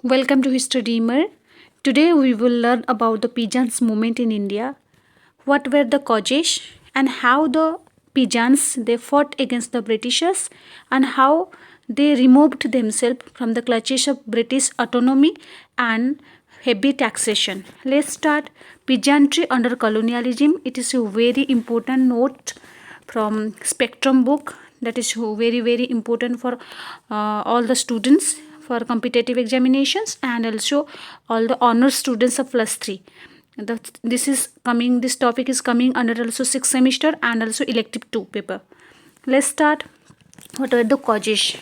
Welcome to History Dreamer. Today we will learn about the peasants movement in India. What were the causes and how the peasants they fought against the Britishers and how they removed themselves from the clutches of British autonomy and heavy taxation. Let's start peasantry under colonialism. It is a very important note from Spectrum book that is very important for all the students for competitive examinations and also all the honor students of plus 3. This topic is coming under also 6th semester and also elective 2 paper. Let's start. What are the causes?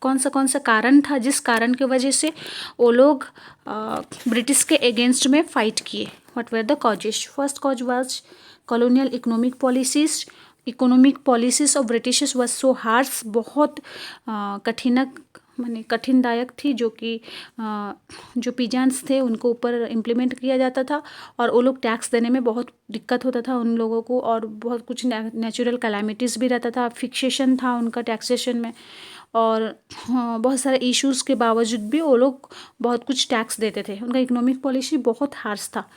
कौन सा कारण था जिस कारण की वजह से वो लोग ब्रिटिश के अगेंस्ट में फाइट किए. What were the causes? First cause was colonial economic policies. Economic policies of Britishers was so harsh. बहुत कठिनदायक थी जो कि जो पीजान्स थे उनको ऊपर इम्प्लीमेंट किया जाता था और वो लोग टैक्स देने में बहुत दिक्कत होता था उन लोगों को और बहुत कुछ नेचुरल कैलामिटीज़ भी रहता था. फिक्सेशन था उनका टैक्सेशन में और बहुत सारे इश्यूज़ के बावजूद भी वो लोग बहुत कुछ टैक्स देते थे. उनका इकोनॉमिक पॉलिसी बहुत हार्श था.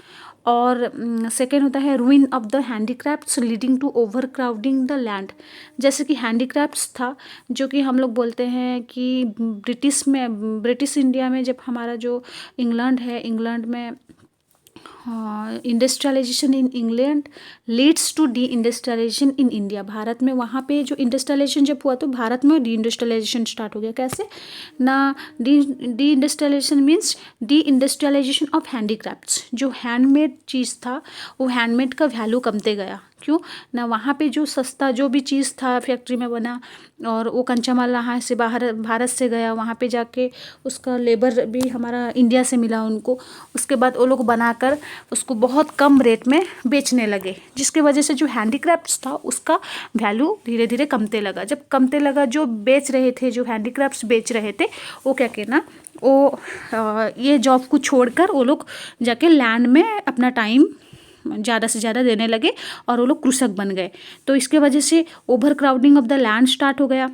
और सेकेंड होता है ruin of the handicrafts leading to overcrowding the land. जैसे कि हैंडीक्राफ्ट्स था जो कि हम लोग बोलते हैं कि ब्रिटिश इंडिया में जब हमारा जो इंग्लैंड है, इंग्लैंड में industrialisation in England leads to deindustrialisation in India. भारत में वहाँ पे जो इंडस्ट्रियलाइजेशन जब हुआ तो भारत में डी इंडस्ट्रियलाइजेशन स्टार्ट हो गया. कैसे ना? Deindustrialisation means deindustrialisation of handicrafts. जो हैंडमेड चीज़ था वो हैंडमेड का वैल्यू कमते गया. क्यों ना? वहाँ पे जो सस्ता जो भी चीज़ था फैक्ट्री में बना और वो कच्चा माल यहाँ से बाहर भारत से गया, वहाँ पे जाके उसका लेबर भी हमारा इंडिया से मिला उनको. उसके बाद वो लोग बनाकर उसको बहुत कम रेट में बेचने लगे जिसके वजह से जो हैंडीक्राफ्ट्स था उसका वैल्यू धीरे धीरे कमते लगा. जब कमते लगा जो बेच रहे थे, जो हैंडीक्राफ्ट्स बेच रहे थे वो क्या कहना वो ये जॉब को छोड़कर वो लोग जाके लैंड में अपना टाइम ज़्यादा से ज़्यादा देने लगे और वो लोग कृषक बन गए. तो इसके वजह से over crowding of the land start हो गया.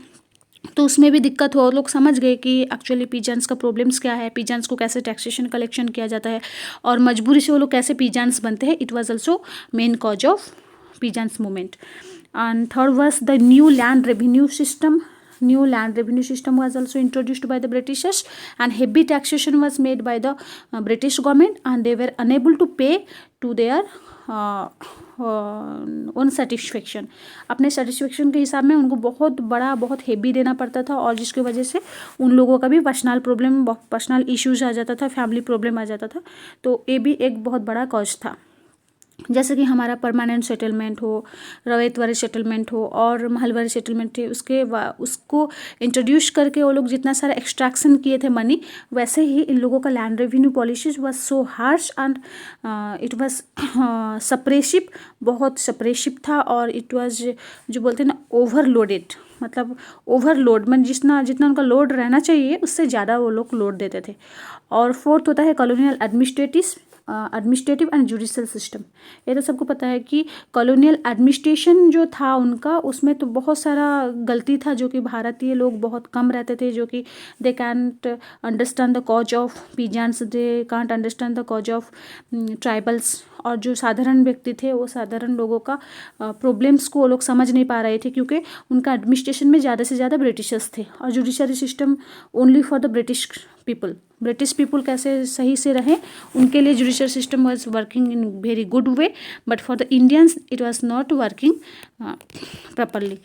तो उसमें भी दिक्कत हुआ. लोग समझ गए कि एक्चुअली पीजान्स का प्रॉब्लम्स क्या है, पीजान्स को कैसे टैक्सेशन कलेक्शन किया जाता है और मजबूरी से वो लोग कैसे पीजान्स बनते हैं. It was also main cause of peasants movement. And third was the new land revenue system. New land revenue system was also introduced by the Britishers and heavy taxation was made by the British government and they were unable to pay to their own satisfaction. अपने satisfaction के हिसाब में उनको बहुत heavy देना पड़ता था और जिसकी वजह से उन लोगों का भी पर्सनल इश्यूज आ जाता था, फैमिली प्रॉब्लम आ जाता था. तो ये भी एक बहुत बड़ा कॉज था. जैसे कि हमारा परमानेंट सेटलमेंट हो, रवैतवारी सेटलमेंट हो और महलवारी सेटलमेंट है, उसको इंट्रोड्यूस करके वो लोग जितना सारा एक्सट्रैक्शन किए थे मनी, वैसे ही इन लोगों का land revenue policies was so harsh and it was suppressive. बहुत सप्रेसिव था और इट वाज जो बोलते हैं ना ओवरलोडेड. मतलब ओवरलोड में जितना उनका लोड रहना चाहिए उससे ज़्यादा वो लोग लोड देते थे. और फोर्थ होता है colonial administrative and judicial system. ये तो सबको पता है कि कॉलोनियल एडमिनिस्ट्रेशन जो था उनका उसमें तो बहुत सारा गलती था जो कि भारतीय लोग बहुत कम रहते थे, जो कि they can't understand the cause of peasants, they can't understand the cause of tribals. और जो साधारण व्यक्ति थे वो साधारण लोगों का प्रॉब्लम्स को वो लोग समझ नहीं पा रहे थे क्योंकि उनका एडमिनिस्ट्रेशन में ज़्यादा से ज़्यादा ब्रिटिशर्स थे और judiciary system only for the British people कैसे सही से रहे उनके लिए judicial system was working in very good way but for the Indians it was not working properly.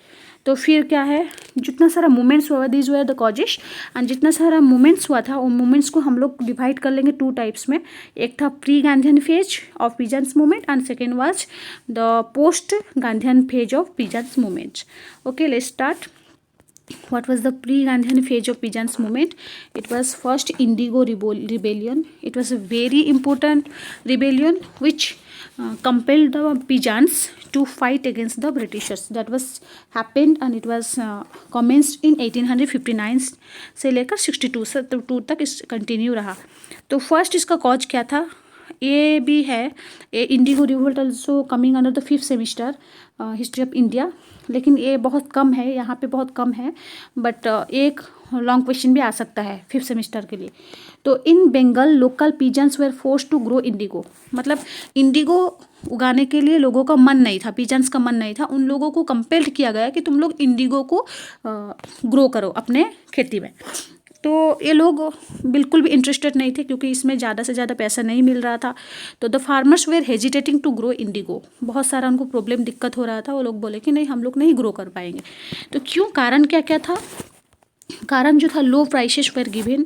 तो फिर क्या है, जितना सारा मूवमेंट्स हुआ these were the causes and जितना सारा मूवमेंट्स हुआ था उन मूवमेंट्स को हम लोग डिवाइड कर लेंगे 2 टाइप्स में. एक था pre Gandhian phase of peasants movement and second was the post Gandhian phase of peasants movement. Okay, let's start. What was the pre-Gandhian phase of Peasants movement? It was first Indigo Rebellion. It was a very important rebellion which compelled the Peasants to fight against the Britishers. That was happened and it was commenced in 1859 से लेकर 62 तक इस continue रहा. तो first इसका cause क्या था? ये भी है Indigo revolt also coming under the 5th semester history of India. लेकिन ये बहुत कम है, यहाँ पे बहुत कम है. बट एक लॉन्ग क्वेश्चन भी आ सकता है 5th सेमेस्टर के लिए। तो in Bengal local peasants were forced to grow indigo, मतलब इंडिगो उगाने के लिए लोगों का मन नहीं था, पीजन्स का मन नहीं था, उन लोगों को कंपेल्ड किया गया कि तुम लोग इंडिगो को ग्रो करो अपने खेती में। तो ये लोग बिल्कुल भी इंटरेस्टेड नहीं थे क्योंकि इसमें ज़्यादा से ज़्यादा पैसा नहीं मिल रहा था। तो the farmers were hesitating to grow indigo, बहुत सारा उनको प्रॉब्लम दिक्कत हो रहा था। वो लोग बोले कि नहीं, हम लोग नहीं ग्रो कर पाएंगे। तो क्यों, कारण क्या क्या था? कारण जो था, low prices were given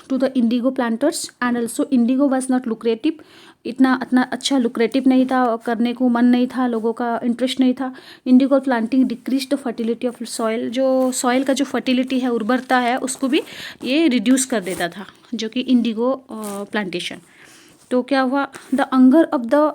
to the indigo planters and also indigo was not lucrative, इतना अच्छा लुक्रेटिव नहीं था, करने को मन नहीं था, लोगों का इंटरेस्ट नहीं था। Indigo planting decrease the fertility of soil, जो सॉइल का जो फर्टिलिटी है, उर्वरता है, उसको भी ये रिड्यूस कर देता था, जो कि इंडिगो प्लांटेशन। तो क्या हुआ, the anger of the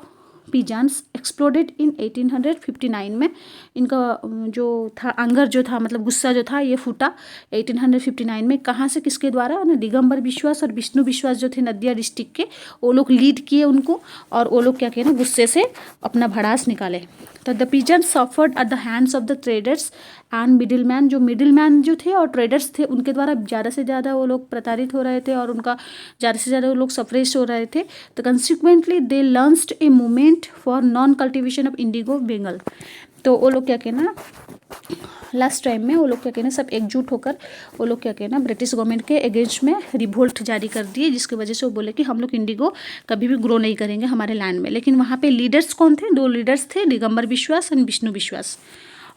peasants exploded in 1859 में। इनका जो था अंगर जो था, मतलब गुस्सा जो था, ये फूटा 1859 में। कहाँ से, किसके द्वारा? ना दिगंबर विश्वास और विष्णु विश्वास जो थे नदिया डिस्ट्रिक्ट के, वो लोग लीड किए उनको, और वो लोग क्या किए ना, गुस्से से अपना भड़ास निकाले। तो the peasant suffered at the hands of the traders and middle man, जो मिडिल मैन जो थे और ट्रेडर्स थे, उनके द्वारा ज़्यादा से ज़्यादा वो लोग प्रताड़ित हो रहे थे और उनका ज़्यादा से ज़्यादा वो लोग सफरेज हो रहे थे। तो consequently they launched a movement for non cultivation of indigo Bengal. तो वो लोग क्या कहना, लास्ट टाइम में वो लोग क्या कहना, सब एकजुट होकर वो लोग क्या कहना, ब्रिटिश गवर्नमेंट के अगेंस्ट में रिवोल्ट जारी कर दिए, जिसकी वजह से वो बोले कि हम लोग इंडिगो कभी भी ग्रो नहीं करेंगे हमारे लैंड में। लेकिन वहाँ पे लीडर्स कौन थे? 2 लीडर्स थे, दिगंबर विश्वास एंड विष्णु विश्वास।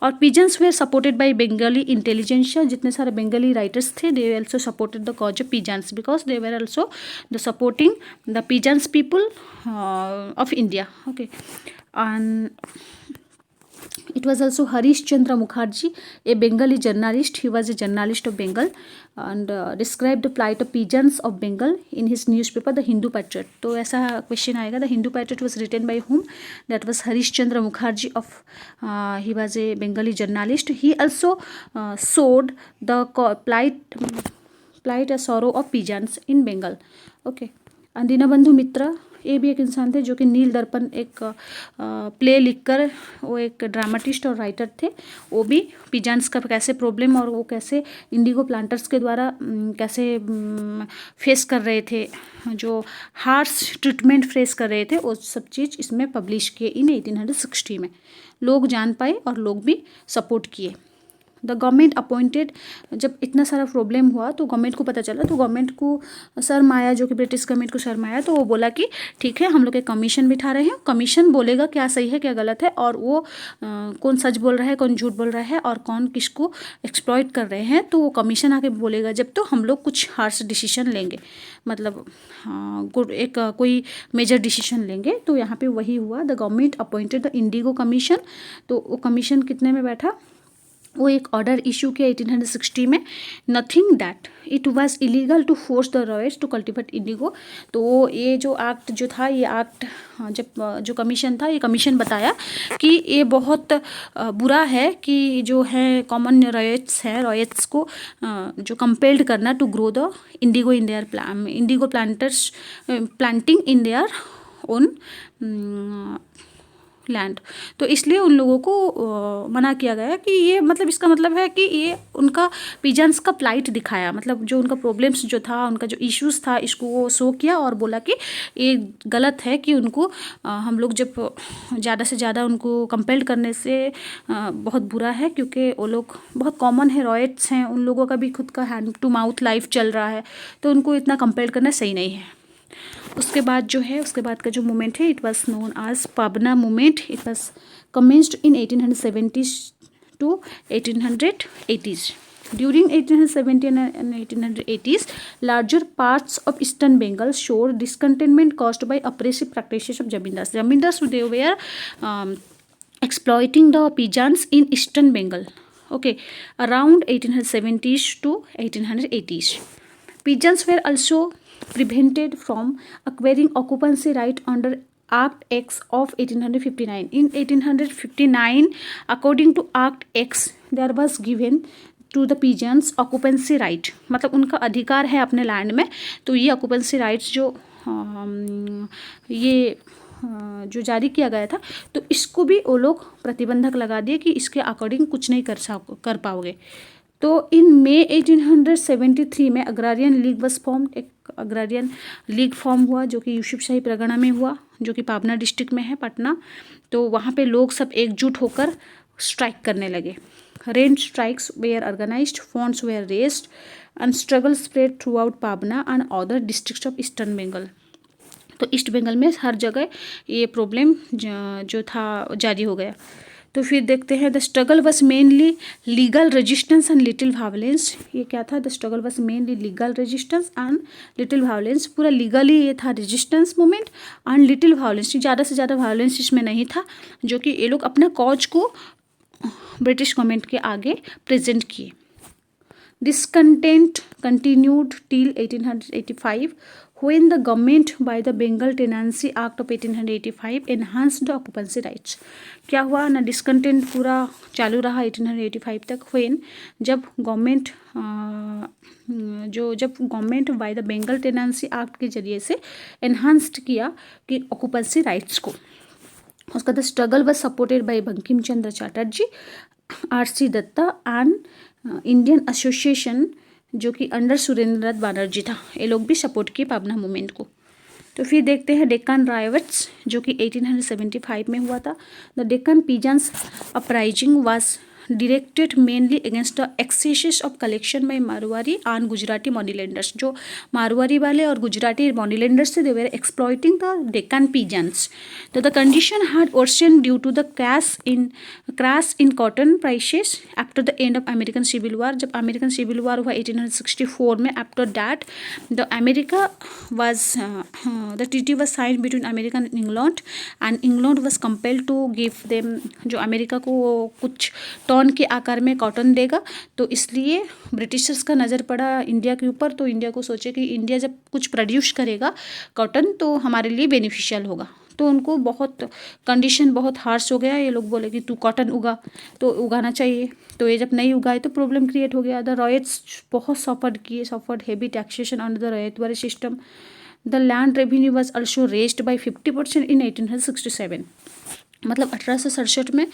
और peasants were supported by Bengali intelligentsia, जितने सारे बंगाली राइटर्स थे, they also supported the cause of peasants because they were also the supporting the peasants people of India. Okay, and it was also Harish Chandra Mukherjee, a Bengali journalist. He was a journalist of Bengal and described the plight of peasants of Bengal in his newspaper The Hindu Patriot. तो ऐसा question आएगा, The Hindu Patriot was written by whom? That was Harish Chandra Mukherjee of he was a Bengali journalist. He also showed the plight and sorrow of peasants in Bengal. Okay, and Deenbandhu मित्र, ये भी एक इंसान थे जो कि नील दर्पण एक play लिखकर, वो एक ड्रामाटिस्ट और राइटर थे। वो भी पीजन्स का कैसे प्रॉब्लम और वो कैसे इंडिगो प्लांटर्स के द्वारा कैसे फेस कर रहे थे, जो हार्श ट्रीटमेंट फेस कर रहे थे, वो सब चीज़ इसमें पब्लिश किए इन 1860 में। लोग जान पाए और लोग भी सपोर्ट किए। द गवर्नमेंट अपॉइंटेड, जब इतना सारा प्रॉब्लम हुआ तो गवर्नमेंट को पता चला, तो गवर्नमेंट को शर्म आया, जो कि ब्रिटिश गवर्नमेंट को शर्म आया, तो वो बोला कि ठीक है, हम लोग एक कमीशन बिठा रहे हैं, कमीशन बोलेगा क्या सही है क्या गलत है, और वो कौन सच बोल रहा है कौन झूठ बोल रहा है और कौन किसको एक्सप्लॉइट कर रहे हैं, तो वो कमीशन आके बोलेगा जब, तो हम लोग कुछ हार्श डिसीजन लेंगे, मतलब एक कोई मेजर डिसीजन लेंगे। तो यहाँ पे वही हुआ, the government appointed the Indigo commission. तो वो कमीशन कितने में बैठा, वो एक ऑर्डर इशू किया 1860 में, nothing that it was illegal to force the ryots to cultivate indigo. तो ये जो एक्ट जो था, ये एक्ट जब जो कमीशन था, ये कमीशन बताया कि ये बहुत बुरा है कि जो है कॉमन रॉयट्स है, रॉयट्स को जो कंपेल्ड करना to grow the indigo in their indigo planters planting in their own land. तो इसलिए उन लोगों को मना किया गया कि ये, मतलब इसका मतलब है कि ये उनका पीजन्स का प्लाइट दिखाया, मतलब जो उनका प्रॉब्लम्स जो था, उनका जो इश्यूज था, इसको वो शो किया और बोला कि ये गलत है कि उनको हम लोग जब ज़्यादा से ज़्यादा उनको कंपेल्ड करने से बहुत बुरा है, क्योंकि वो लोग बहुत कॉमन है, रॉयट्स हैं, उन लोगों का भी खुद का हैंड टू माउथ लाइफ चल रहा है, तो उनको इतना कंपेल्ड करना सही नहीं है। उसके बाद जो है, उसके बाद का जो मूवमेंट है, it was known as Pabna movement. It was commenced in 1870s to 1880s. During 1870 and 1880s, larger parts of eastern Bengal showed discontentment caused by oppressive practices of Jamindars. Jamindars, they were exploiting the peasants in eastern Bengal. Okay, around 1870s to 1880s. Peasants were also prevented from acquiring occupancy right under Act X of 1859. In 1859, according to Act X, there was given to the peasants occupancy right, मतलब उनका अधिकार है अपने land में। तो ये occupancy rights ये जो जारी किया गया था, तो इसको भी वो लोग प्रतिबंधक लगा दिए कि इसके अकॉर्डिंग कुछ नहीं कर पाओगे। तो इन मई 1873 में अग्रारियन लीग वॉज फॉर्म, एक अग्रारियन लीग फॉर्म हुआ जो कि यूसुफशाही परगना में हुआ, जो कि पाबना डिस्ट्रिक्ट में है, पटना। तो वहाँ पे लोग सब एकजुट होकर स्ट्राइक करने लगे। Rent strikes were organised, funds were raised and struggle spread throughout Pabna and other districts of eastern Bengal. तो ईस्ट बंगाल में हर जगह ये प्रॉब्लम जो था जारी हो गया। तो फिर देखते हैं the struggle was mainly legal resistance and little violence. ये क्या था? The struggle was mainly legal resistance and little violence. पूरा लीगली ये था resistance movement and little violence, ज़्यादा से ज़्यादा वायलेंस इसमें नहीं था, जो कि ये लोग अपना कॉज को ब्रिटिश गवर्नमेंट के आगे प्रेजेंट किए। Discontent continued till 1885 when the government by the Bengal Tenancy Act of 1885 enhanced the occupancy rights। क्या हुआ ना, डिस्कंटेंट पूरा चालू रहा 1885 तक, when जब government by the Bengal tenancy act के जरिए से एनहांस्ड किया कि ऑक्यूपेंसी राइट्स को। उसका the struggle was supported by Bankim Chandra Chatterjee, R C. Dutta and Indian association, जो कि अंडर सुरेंद्रनाथ बनर्जी था। ये लोग भी सपोर्ट किए पाबना मूवमेंट को। तो फिर देखते हैं डेक्कन रायट्स, जो कि 1875 में हुआ था। The Deccan pigeons uprising was directed mainly against the excesses of collection by Marwari and Gujarati money lenders. जो मारवाड़ी वाले और गुजराती मनी लेंडर्स थे, they were exploiting the Deccan peasants। तो the condition had worsened due to the crash in cotton prices after the end of American Civil War। जब American civil वार हुआ 1864 में, after that the America was the treaty was signed between America and England and England was compelled to give them, जो America को कुछ ton के आकार में cotton देगा। तो इसलिए ब्रिटिशर्स का नज़र पड़ा इंडिया के ऊपर। तो इंडिया को सोचे कि इंडिया जब कुछ प्रोड्यूस करेगा कॉटन तो हमारे लिए बेनिफिशियल होगा। तो उनको बहुत कंडीशन बहुत हार्श हो गया। ये लोग बोले कि तू कॉटन उगा, तो उगाना चाहिए। तो ये जब नहीं उगाए तो प्रॉब्लम क्रिएट हो गया। द रॉयट्स बहुत suffered heavy taxation under the ryotwari system. The land revenue was also raised by 50% in 1867। मतलब 1867 में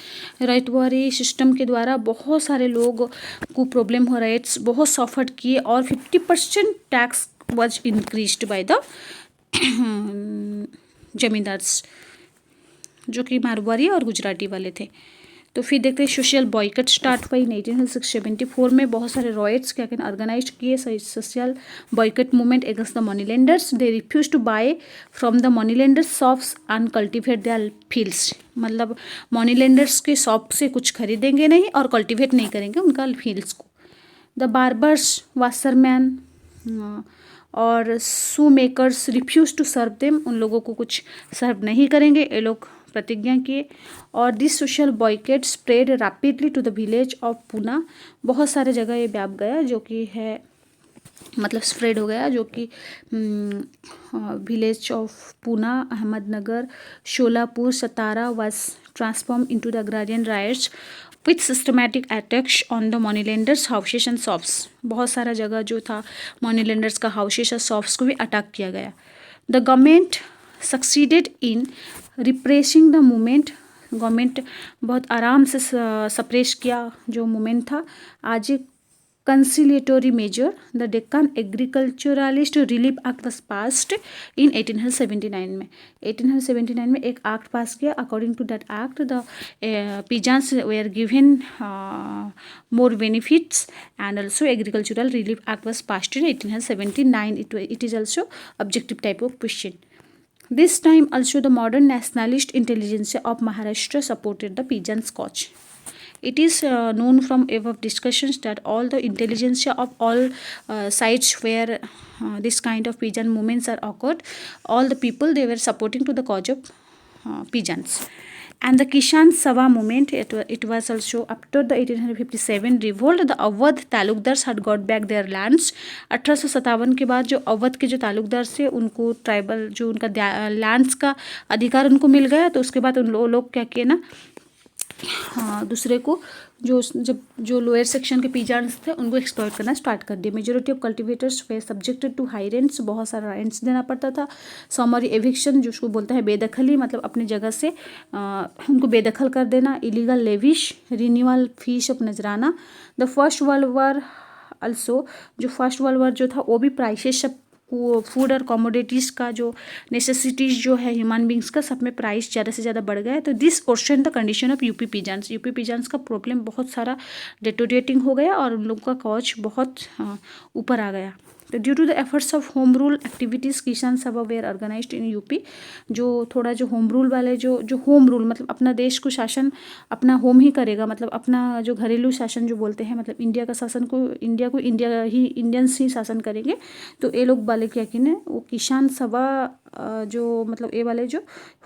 रैयतवारी सिस्टम के द्वारा बहुत सारे लोग को प्रॉब्लम हो रहा है, बहुत सफर किए, और 50% tax was increased by the zamindars, जो कि मारवाड़ी और गुजराती वाले थे। तो फिर देखते हैं सोशल बॉयकट स्टार्ट हुआ इन 1874 में। बहुत सारे रॉयट्स क्या कहना ऑर्गेनाइज किए, social boycott movement against the money lenders. They refuse to buy from the money lenders shops and cultivate their fields. मतलब मनी लेंडर्स के शॉप से कुछ खरीदेंगे नहीं और कल्टिवेट नहीं करेंगे उनका फील्ड्स को। द बार्बर्स, वाशरमैन और shoe makers refuse to serve them. उन लोगों को कुछ सर्व नहीं करेंगे, ये लोग प्रतिज्ञा किए। और this social boycott spread rapidly to the village of Poona. बहुत सारे जगह ये व्याप गया, जो कि है मतलब स्प्रेड हो गया, जो कि village of Poona, Ahmednagar, Sholapur, Satara was transform into the agrarian riots with systematic attacks on the money lenders houses and shops. बहुत सारा जगह जो था मनी लेंडर्स का हाउसेस और शॉप्स को भी अटैक किया गया। The government succeeded in repressing the movement. Government बहुत आराम से सप्रेस किया जो मूवमेंट था। आज conciliatory measure the Deccan agriculturalist relief act was passed in 1879 में। 1879 में एक एक्ट पास किया। According to that act the peasants were given more benefits and also agricultural relief act was passed in 1879। It is also objective type of question. This time also the modern nationalist intelligentsia of Maharashtra supported the peasants' cause. It is known from above discussions that all the intelligentsia of all sides where this kind of peasant movements are occurred, all the people they were supporting to the cause of peasants. And the Kishan Sabha movement, it was also after the 1857 revolt, the Awadh taluqdars had got back their lands। 1857 के बाद जो अवध के जो तालुकदार थे उनको tribal जो उनका lands का अधिकार उनको मिल गया। तो उसके बाद उन लोग क्या किए ना, दूसरे को जो लोअर सेक्शन के पीजान्स थे उनको एक्सप्लॉइट करना स्टार्ट कर दिया। Majority of cultivators were subjected to high rents, बहुत सारा रेंट्स देना पड़ता था। समरी एविक्शन, जो उसको बोलते हैं बेदखली, मतलब अपनी जगह से उनको बेदखल कर देना। Illegal levies, renewal fees of nazrana. The first world war also, जो फर्स्ट वर्ल्ड वॉर जो था वो भी प्राइसेस सब फूड और कमोडिटीज़ का जो नेसेसिटीज़ जो है ह्यूमन बींग्स का, सब में प्राइस ज़्यादा से ज़्यादा बढ़ गया है। तो this question the condition of UP peasants का प्रॉब्लम बहुत सारा डेटोरेटिंग हो गया और उन लोगों का कॉज बहुत ऊपर आ गया। तो due to the efforts of home rule activities Kisan Sabha where organised in UP, जो थोड़ा जो होम रूल वाले जो होम रूल मतलब अपना देश को शासन अपना होम ही करेगा, मतलब अपना जो घरेलू शासन जो बोलते हैं, मतलब इंडिया का शासन को इंडियंस ही शासन करेंगे। तो ये लोग वाले क्या कि वो किसान सभा जो मतलब ये वाले जो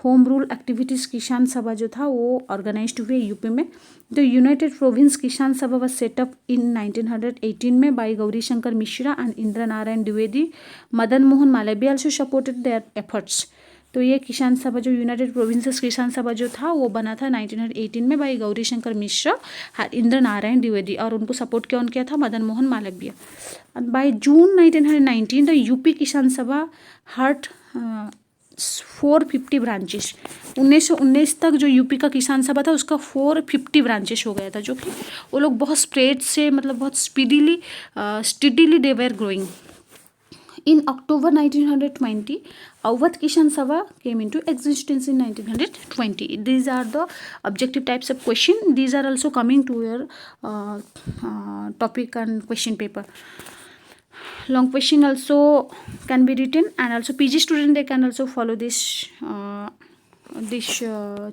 home rule activities Kisan Sabha जो था वो ऑर्गेनाइज्ड हुए यूपी में। द यूनाइटेड प्रोविंस किसान सभा was set up in 1918 में by Gauri Shankar Mishra and Indra Narayan Dwivedi. Madan Mohan Malviya also supported their efforts। तो ये किसान सभा जो यूनाइटेड प्रोविंसेस किसान सभा जो था वो बना था 1918 में बाई गौरी शंकर मिश्रा, इंद्र नारायण द्विवेदी, और उनको सपोर्ट कौन किया था? Madan Mohan Malviya. By June 1919 the UP किसान सभा हर्ट 450 ब्रांचेस। 1919 तक जो यूपी का किसान सभा था उसका 450 ब्रांचेस हो गया था, जो कि वो लोग बहुत स्प्रेड से मतलब बहुत speedily they were growing. In October 1920, Awadh Kisan Sabha came into existence in 1920. These are the objective types of question. These are also coming to your topic and question paper. Long question also can be written, and also PG student they can also follow this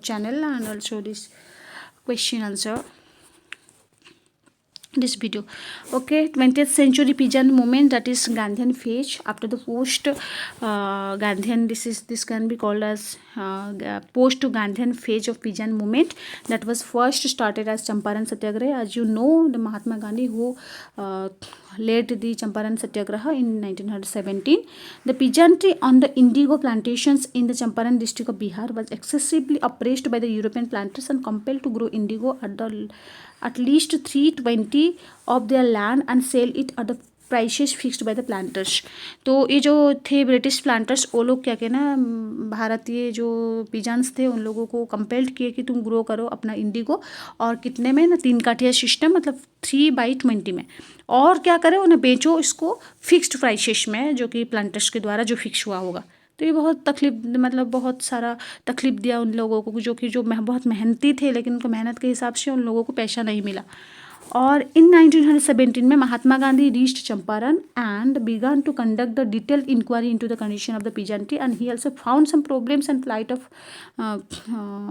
channel and also this question answer. This video. Okay, 20th century Pijan movement, that is Gandhian phase. After the post Gandhian, this can be called as post Gandhian phase of Pijan movement, that was first started as Champaran Satyagraha. As you know, the Mahatma Gandhi who led the Champaran Satyagraha in 1917. The peasantry on the indigo plantations in the Champaran district of Bihar was excessively oppressed by the European planters and compelled to grow indigo at least 320 of their land and sell it at the prices fixed by the planters. तो ये जो थे British planters, वो लोग क्या कहना भारतीय जो पिजान्स थे उन लोगों को कंपेल्ड किए कि तुम ग्रो करो अपना इंडिगो, और कितने में ना 3 काठिया सिस्टम मतलब 3/20 में, और क्या करें उन्हें बेचो इसको फिक्स्ड प्राइसेस में, जो कि प्लांटर्स के द्वारा जो फिक्स हुआ होगा। तो ये बहुत तकलीफ मतलब बहुत सारा तकलीफ दिया उन लोगों को, जो कि बहुत मेहनती थे, लेकिन उनको मेहनत के हिसाब से उन लोगों को पैसा नहीं मिला। और इन 1917 में Mahatma Gandhi reached Champaran and began to conduct the detailed inquiry into the condition of the peasantry, and he also found some problems and plight of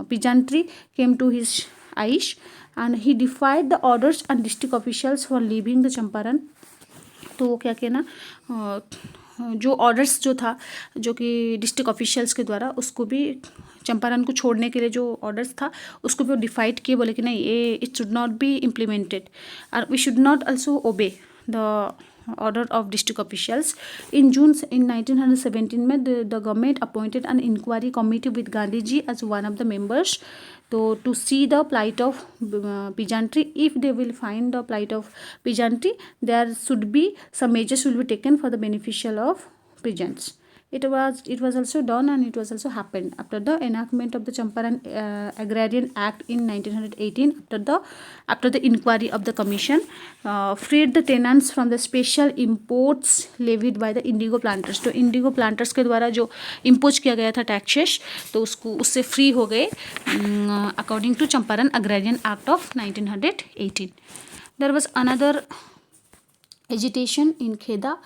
peasantry came to his eyes, and he defied the orders and district officials for leaving the Champaran. तो वो क्या कहना जो orders जो था जो कि district officials के द्वारा, उसको भी चंपारण को छोड़ने के लिए जो ऑर्डर्स था उसको भी वो डिफाइड किए, बोले कि नहीं ये it should not be implemented और we should not also obey the order of district officials. In 1917 में the government appointed an inquiry committee with Gandhi ji as one of the members, तो to see the plight of peasantry. If they will find the plight of peasantry, there should be some measures will be taken for the beneficial of peasants. It was also done, and it was also happened after the enactment of the Champaran Agrarian Act in 1918. After the inquiry of the commission, freed the tenants from the special imports levied by the indigo planters. तो indigo planters के द्वारा जो impose किया गया था taxes, तो उससे free हो गए according to Champaran agrarian act of 1918. There was another agitation in Kheda.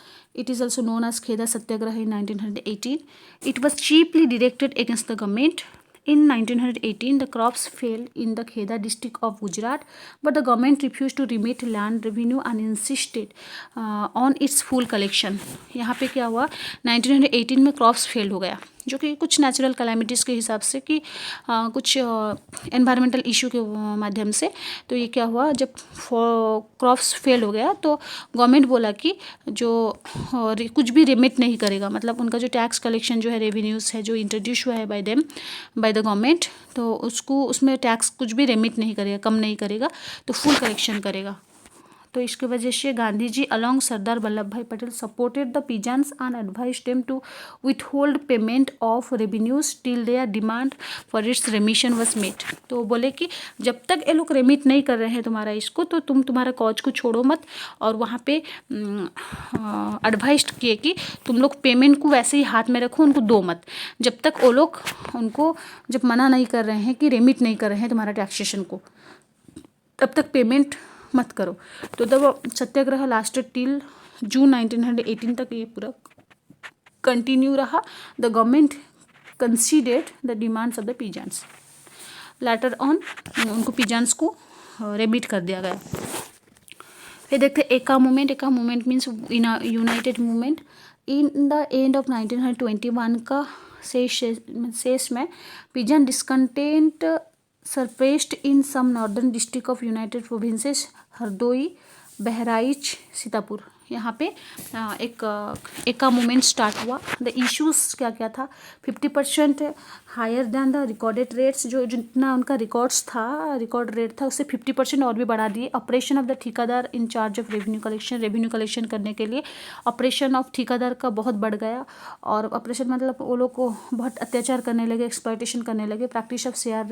It is also known as Kheda Satyagraha in 1918. It was chiefly directed against the government. In 1918, the crops failed in the Kheda district of Gujarat, but the government refused to remit land revenue and insisted on its full collection. यहाँ पे क्या हुआ, 1918 में crops fail हो गया, जो कि कुछ नेचुरल कैलामिटीज़ के हिसाब से कि कुछ एनवायरमेंटल इशू के माध्यम से। तो ये क्या हुआ, जब क्रॉप्स फेल हो गया तो गवर्नमेंट बोला कि जो कुछ भी रिमिट नहीं करेगा, मतलब उनका जो टैक्स कलेक्शन जो है, रेवेन्यूज़ है जो इंट्रोड्यूस हुआ है बाय द गवर्नमेंट, तो उसको उसमें टैक्स कुछ भी रिमिट नहीं करेगा, कम नहीं करेगा, तो फुल कलेक्शन करेगा। तो इसकी वजह से Gandhi ji along Sardar Vallabh Bhai Patel supported the peasants and advised them to withhold payment of revenues till their demand for its remission was met. तो बोले कि जब तक ये लोग रेमिट नहीं कर रहे हैं तुम्हारा इसको, तो तुम्हारा कॉज को छोड़ो मत, और वहाँ पे एडवाइज किए कि तुम लोग पेमेंट को वैसे ही हाथ में रखो, उनको दो मत, जब तक वो लोग उनको जब मना नहीं कर रहे हैं कि रेमिट नहीं कर रहे हैं तुम्हारा टैक्सेशन को, तब तक पेमेंट मत करो। तो तब सत्याग्रह लास्टेड टिल जून 1918 तक ये पूरा कंटिन्यू रहा। The government considered the demands of the peasants. Later on उनको पीजेंट्स को रेमिट कर दिया गया। फिर देखते Eka movement. Eka movement means united movement. In the end of 1921 का शेष में peasant discontent suppressed in some northern district of united provinces Hardoi, Bahraich, Sitapur. यहाँ पे एका मूवमेंट स्टार्ट हुआ। द इश्यूज क्या क्या था, 50% higher than the recorded rates, जो जितना उनका रिकॉर्ड रेट था उससे 50% और भी बढ़ा दिए। ऑपरेशन ऑफ द ठेकेदार in charge of revenue collection करने के लिए ऑपरेशन ऑफ ठेकेदार का बहुत बढ़ गया। और ऑपरेशन मतलब वो लोग को बहुत अत्याचार करने लगे, एक्सप्लॉयटेशन करने लगे। प्रैक्टिस ऑफ शेयर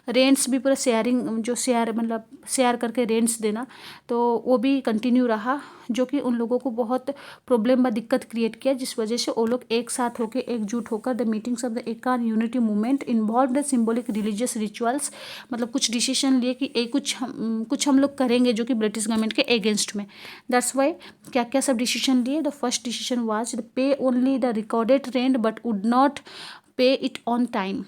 रेंट्स भी पूरा शेयरिंग, जो शेयर मतलब शेयर करके रेंट्स देना, तो वो भी कंटिन्यू रहा, जो कि उन लोगों को बहुत प्रॉब्लम व दिक्कत क्रिएट किया, जिस वजह से वो लोग एक साथ होकर एकजुट होकर द मीटिंग्स ऑफ द एका unity movement involve the symbolic religious rituals, मतलब कुछ डिसीजन लिए कि कुछ हम लोग करेंगे जो कि ब्रिटिश गवर्नमेंट के अगेंस्ट में। दैट्स वाई क्या क्या सब डिसीजन लिए। The first decision was the pay only the recorded rent but would not पे इट ऑन टाइम।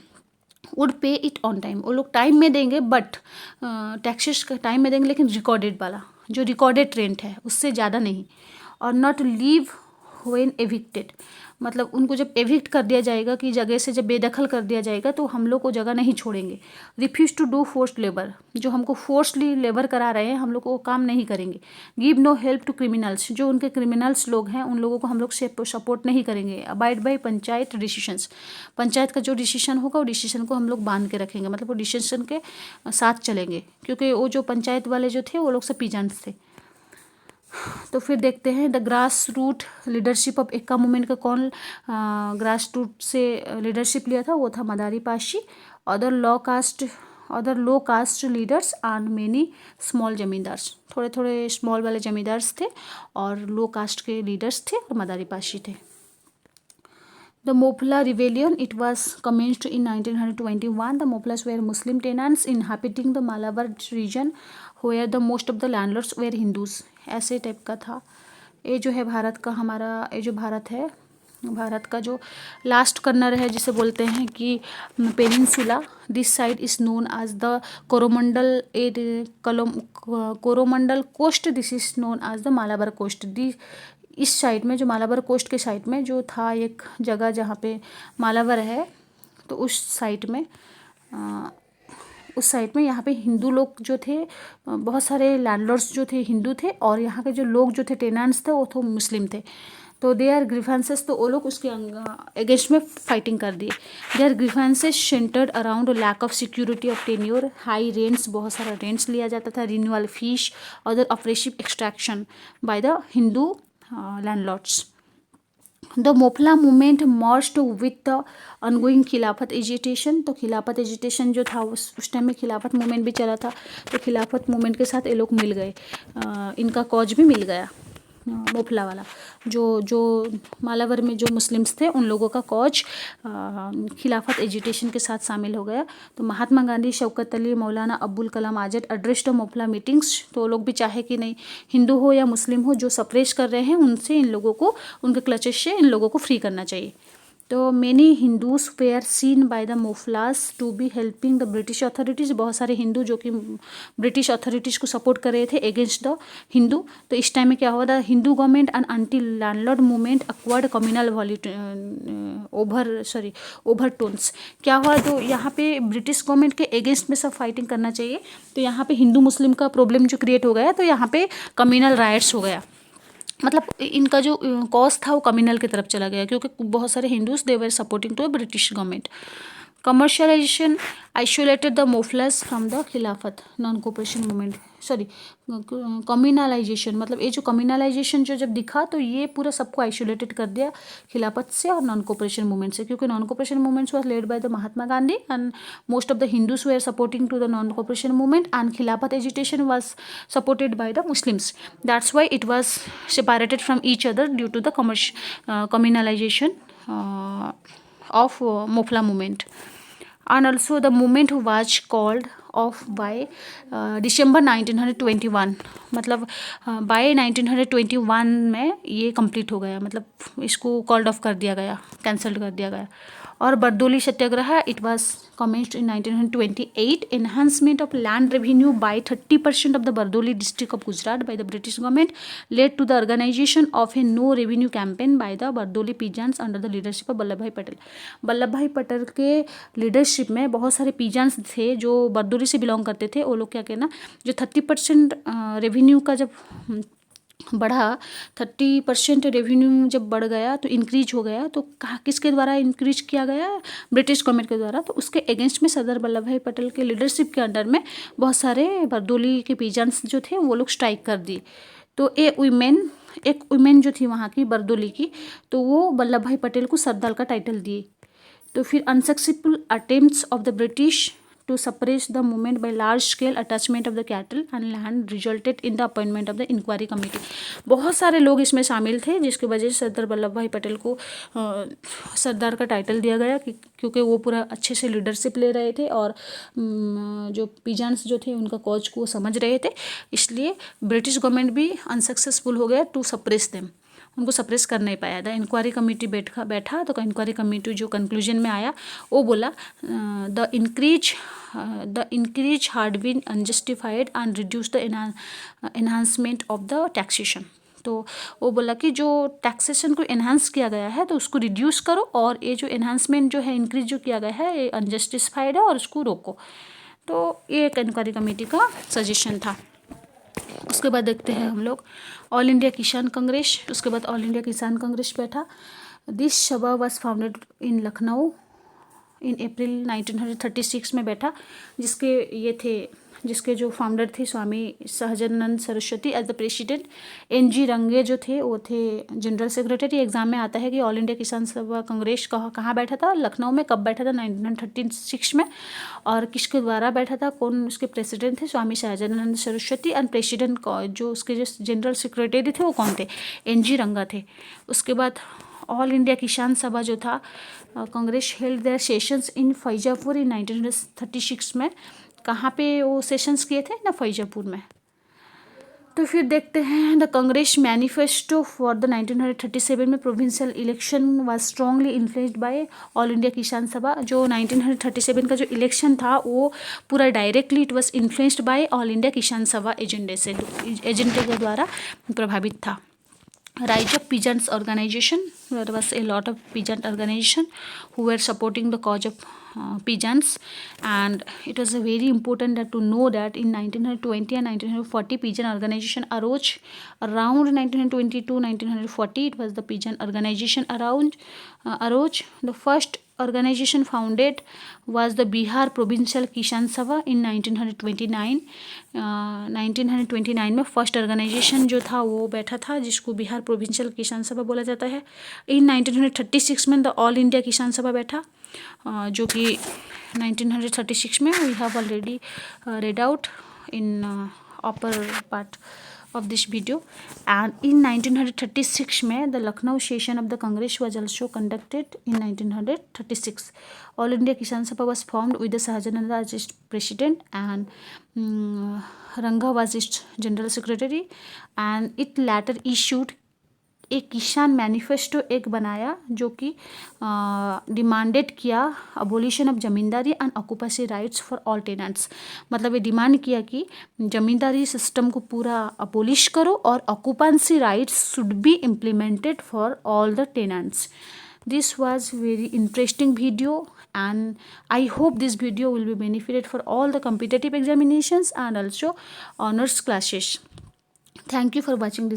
वुड पे इट ऑन टाइम, वो लोग टाइम में देंगे, बट टैक्सेस का टाइम में देंगे, लेकिन रिकॉर्डेड वाला जो रिकॉर्डेड रेंट है उससे ज़्यादा नहीं। और नॉट लीव व्हेन एविक्टेड, मतलब उनको जब एविक्ट कर दिया जाएगा कि जगह से जब बेदखल कर दिया जाएगा तो हम लोग को जगह नहीं छोड़ेंगे। Refuse to do forced labour, जो हमको फोर्सली लेबर करा रहे हैं हम लोग को काम नहीं करेंगे। Give no help to criminals, जो उनके क्रिमिनल्स लोग हैं उन लोगों को हम लोग सपोर्ट नहीं करेंगे। Abide by panchayat decisions, panchayat का जो डिसीजन होगा वो डिसीजन को हम लोग बांध के रखेंगे, मतलब वो डिसीजन के साथ चलेंगे, क्योंकि वो जो पंचायत वाले जो थे वो लोग सब पीजेंट्स थे। तो फिर देखते हैं the grass root leadership of Eka movement का कौन ग्रास रूट से लीडरशिप लिया था, वो था Madari Pasi. Other low caste leaders and many small zamindars, थोड़े थोड़े स्मॉल वाले जमींदार्स थे और लो कास्ट के लीडर्स थे और मदारी पाशी थे। The Mopla Rebellion, it was commenced in 1921. The Moplas were Muslim tenants inhabiting the Malabar region where the most of the landlords were Hindus. ऐसे टाइप का था। ये जो है भारत का हमारा, ये जो भारत है, भारत का जो लास्ट कर्नर है जिसे बोलते हैं कि peninsula, this side is known as the Coromandel coast, this is known as the Malabar coast. इस साइड में जो मालाबार कोस्ट के साइड में जो था एक जगह जहाँ पे मालाबार है, तो उस साइड में यहाँ पे हिंदू लोग जो थे, बहुत सारे लैंडलॉर्ड्स जो थे हिंदू थे, और यहाँ के जो लोग जो थे टेनेंट्स थे वो तो मुस्लिम थे। तो दे आर ग्रीवेंसेस, तो वो लोग उसके अगेंस्ट में फाइटिंग कर दिए। They are grievances centred around lack of security of tenure, high rents, बहुत सारा रेंट्स लिया जाता था, renewal fees, other oppressive extraction by the Hindu landlords. The Moplah movement merged with the ongoing Khilafat agitation, तो खिलाफत एजिटेशन जो था उस टाइम में खिलाफत मूवमेंट भी चला था, तो खिलाफत मूवमेंट के साथ ये लोग मिल गए, इनका कॉज भी मिल गया। मोफला वाला जो मालावर में जो मुस्लिम्स थे उन लोगों का कॉज खिलाफत एजिटेशन के साथ शामिल हो गया। तो महात्मा गांधी, शौकत अली, मौलाना अब्दुल कलाम आज़ाद एड्रेस्ड मोफला मीटिंग्स, तो लोग भी चाहे कि नहीं, हिंदू हो या मुस्लिम हो, जो सप्रेस कर रहे हैं उनसे इन लोगों को, उनके क्लचेस से इन लोगों को फ्री करना चाहिए। तो many Hindus were seen by the Moplahs to be helping the British authorities, बहुत सारे हिंदू जो कि ब्रिटिश अथॉरिटीज़ को सपोर्ट कर रहे थे अगेंस्ट द हिंदू। तो इस टाइम में क्या हुआ, the Hindu government and anti landlord movement awkward communal overtones. क्या हुआ, तो यहाँ पे ब्रिटिश गवर्नमेंट के अगेंस्ट में सब फाइटिंग करना चाहिए, तो यहाँ पे हिंदू मुस्लिम का प्रॉब्लम जो क्रिएट हो गया, तो यहाँ पे कम्युनल राइट्स हो गया। मतलब इनका जो कॉज था वो कम्युनल की तरफ चला गया, क्योंकि बहुत सारे Hindus they were supporting to British government. Commercialisation isolated the Moplahs from the Khilafat non cooperation movement, sorry communalisation, मतलब ये जो कम्युनलाइजेशन जो जब दिखा तो ये पूरा सबको आइसोलेटेड कर दिया खिलाफत से और नॉन कोऑपरेशन मूवमेंट से, क्योंकि non cooperation movements was led by the Mahatma Gandhi and most of the Hindus were supporting to the non cooperation movement and Khilafat agitation was supported by the Muslims, that's why it was separated from each other due to the communalisation of Mofla movement. And also the movement was called off by December 1921, मतलब bye 1921 में ये complete हो गया, मतलब इसको called off कर दिया गया, कैंसल्ड कर दिया गया। और बरदोली सत्याग्रह it was commenced in 1928, enhancement of land revenue by 30% of the Bardoli district of Gujarat by the British government led to the organization of a no revenue campaign by the Bardoli peasants under the leadership of Vallabh Bhai Patel. Vallabh Bhai Patel के leadership में बहुत सारे पीजांस थे जो बरदोली से belong करते थे, वो लोग क्या कहना, जो 30% रेवेन्यू का जब बढ़ा, 30% रेवेन्यू जब बढ़ गया तो इंक्रीज हो गया, तो कहाँ किसके द्वारा इंक्रीज किया गया, ब्रिटिश गवर्नमेंट के द्वारा। तो उसके अगेंस्ट में सरदार वल्लभ भाई पटेल के लीडरशिप के अंडर में बहुत सारे बरदोली के पीजांस जो थे वो लोग स्ट्राइक कर दिए। तो एक वुमेन जो थी वहाँ की बरदोली की, तो वो वल्लभ भाई पटेल को सरदार का टाइटल दिए। तो फिर unsuccessful attempts of the British to suppress the movement by large scale attachment of the cattle and land resulted in the appointment of the inquiry committee। बहुत सारे लोग इसमें शामिल थे जिसकी वजह से सरदार वल्लभ भाई पटेल को सरदार का टाइटल दिया गया, क्योंकि वो पूरा अच्छे से लीडरशिप ले रहे थे और जो पीजांस जो थे उनका कॉज को समझ रहे थे, इसलिए ब्रिटिश गवर्नमेंट भी अनसक्सेसफुल हो गया टू सप्रेस देम, उनको सप्रेस कर नहीं पाया था। इंक्वायरी कमेटी बैठा तो इंक्वायरी कमेटी जो कंक्लूजन में आया वो बोला the increase had been unjustified and reduce the enhancement of the taxation. तो वो बोला कि जो टैक्सेशन को एनहांस किया गया है तो उसको रिड्यूस करो, और ये जो एनहांसमेंट जो है इंक्रीज जो किया गया है ये अनजस्टिफाइड है और उसको रोको। तो ये एक इंक्वायरी कमेटी का सजेशन था। उसके बाद देखते हैं हम लोग ऑल इंडिया किसान कांग्रेस। उसके बाद ऑल इंडिया किसान कांग्रेस बैठा। This Sabha was founded in Lucknow in April 1936 में बैठा, जिसके जो फाउंडर थे Swami Sahajanand Saraswati as the president. NG Ranga जो थे वो थे जनरल सेक्रेटरी। एग्जाम में आता है कि ऑल इंडिया किसान सभा कांग्रेस कहाँ बैठा था, लखनऊ में। कब बैठा था, 1936 में। और किसके द्वारा बैठा था, कौन उसके प्रेसिडेंट थे, स्वामी सहजानंद सरस्वती। एंड प्रेसिडेंट जो उसके जो जनरल सेक्रेटरी थे वो कौन थे, NG रंगा थे। उसके बाद ऑल इंडिया किसान सभा जो था Congress held their sessions in Faizpur in 1936 में। कहाँ पे वो सेशंस किए थे ना, फैजापुर में। तो फिर देखते हैं the Congress manifesto for the 1937 में provincial election was strongly influenced by all India किसान सभा। जो 1937 का जो इलेक्शन था वो पूरा directly it was influenced by all India किसान सभा एजेंडे के द्वारा प्रभावित था। Rise of peasants organization, there was a lot of peasant organization who were supporting the cause of peasants, and it was very important that to know that in 1920 and 1940 peasant organization arose around 1922-1940. It was the peasant organization arose. The first organization founded was the Bihar Provincial Kisan Sabha in 1929. 1929 में first organisation जो था वो बैठा था, जिसको Bihar provincial किसान सभा बोला जाता है। इन 1936 में द ऑल इंडिया किसान सभा बैठा, जो कि 1936 में we have already read out in upper part of this video. And in 1936 में the Lucknow session of the Congress was also conducted in 1936. All India Kisan Sabha was formed with the Sahajananda as its president and Ranga was its general secretary, and it later issued एक किसान manifesto एक बनाया जो कि demanded किया abolition of zamindari and occupancy rights for all tenants. मतलब ये demand किया कि जमींदारी सिस्टम को पूरा अबोलिश करो और occupancy rights should be implemented for all the tenants. This was very interesting video, and I hope this video will be benefited for all the competitive examinations and also honors classes. Thank you for watching this.